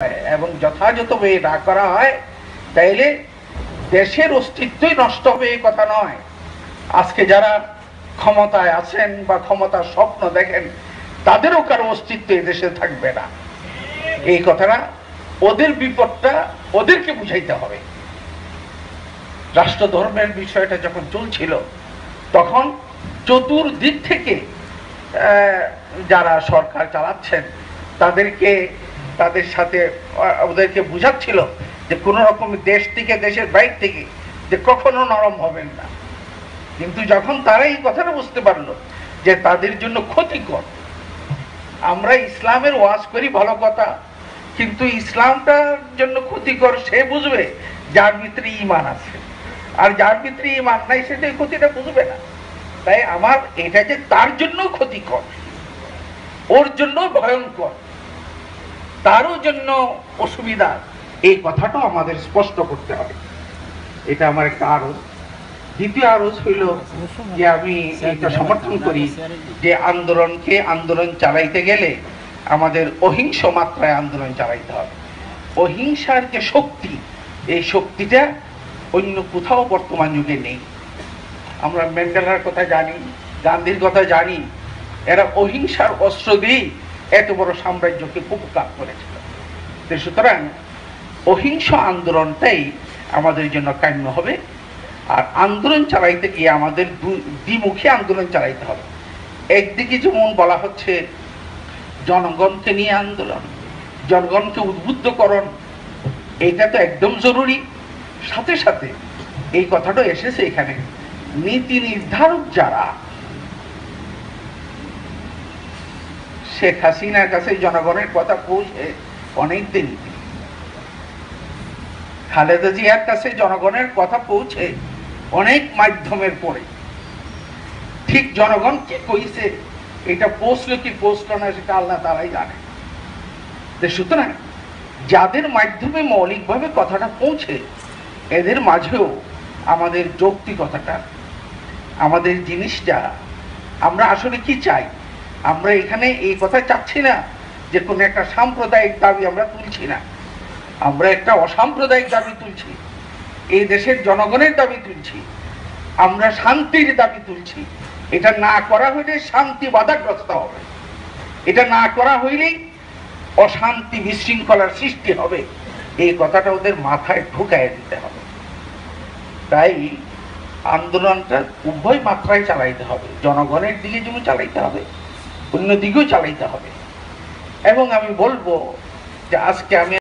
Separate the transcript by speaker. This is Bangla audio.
Speaker 1: এবং যথাযথভাবে না করা হয় তাইলে দেশের অস্তিত্বই নষ্ট হবে এই কথা নয়। আজকে যারা ক্ষমতায় আছেন বা ক্ষমতার স্বপ্ন দেখেন তাদেরও কারো অস্তিত্ব এই দেশে থাকবে না। এই কথাটা ওদের বিপদটা ওদেরকে বুঝাইতে হবে। রাষ্ট্র ধর্মের বিষয়টা যখন চলছিল তখন চতুর্দিক থেকে যারা সরকার চালাচ্ছেন তাদের সাথে ওদেরকে বুঝাচ্ছিল যে কোন রকম দেশ থেকে দেশের বাইরে থেকে যে কখনো নরম হবেন না। কিন্তু যখন তারা এই কথাটা বুঝতে পারলো যে তাদের জন্য ক্ষতিকর, আমরা ইসলামের ওয়াজ করি ভালো কথা, কিন্তু ইসলামটার জন্য ক্ষতিকর সে বুঝবে যার ভিতরে ঈমান আছে, আর যার ভিতরে ঈমান নাই সেটা ক্ষতিটা বুঝবে না। তাই আমার এটা যে তার জন্য ক্ষতিকর, ওর জন্য ভয়ঙ্কর, তারও জন্য অসুবিধা, এই কথাটাও আমাদের স্পষ্ট করতে হবে। এটা আমার একটা আরজ। দ্বিতীয় আরজ হইল যে আমি এটা সমর্থন করি যে আন্দোলন চালাইতে গেলে আমাদের অহিংস মাত্রায় আন্দোলন চালাইতে হবে। অহিংসার যে শক্তি, এই শক্তিটা অন্য কোথাও বর্তমান যুগে নেই। আমরা ম্যান্ডেলার কথা জানি, গান্ধীর কথা জানি, এরা অহিংসার অস্ত্র দিয়ে এত বড় সাম্রাজ্যকে কুপকাপ করেছিল। সুতরাং অহিংস আন্দোলনটাই আমাদের জন্য কাম্য হবে। আর আন্দোলন চালাইতে গিয়ে আমাদের দ্বিমুখী আন্দোলন চালাইতে হবে। একদিকে যেমন বলা হচ্ছে জনগণকে নিয়ে আন্দোলন, জনগণকে উদ্বুদ্ধকরণ, এটা তো একদম জরুরি। সাথে সাথে এই কথাটা এসেছে এখানে, নীতি নির্ধারক যারা, শেখ হাসিনার কাছে জনগণের কথা পৌঁছে অনেক দিন, খালেদা জিয়ার কাছে জনগণের কথা পৌঁছে অনেক মাধ্যমের পরে, ঠিক জনগণ কি কইছে এটা পৌঁছলো কি পৌঁছলো না সেটা আল্লাহ তাআলাই জানে। সুতরাং যাদের মাধ্যমে মৌলিকভাবে কথাটা পৌঁছে এদের মাঝেও আমাদের যৌক্তিকতাটা, আমাদের জিনিসটা, আমরা আসলে কি চাই, আমরা এখানে এই কথা চাচ্ছি না যে কোনো একটা সাম্প্রদায়িক দাবি আমরা তুলছি না, আমরা একটা অসাম্প্রদায়িক দাবি তুলছি, এই দেশের জনগণের দাবি তুলছি, আমরা শান্তির দাবি তুলছি। এটা না করা হইলে শান্তি বাধাগ্রস্ত হবে, এটা না করা হইলেই অশান্তি বিশৃঙ্খলার সৃষ্টি হবে। এই কথাটা ওদের মাথায় ঢুকায় দিতে হবে। তাই আন্দোলনটা উভয় মাত্রায় চালাইতে হবে, জনগণের দিকে যেমন চালাইতে হবে, অন্য দিকেও চালাইতে হবে। এবং আমি বলবো যে আজকে আমি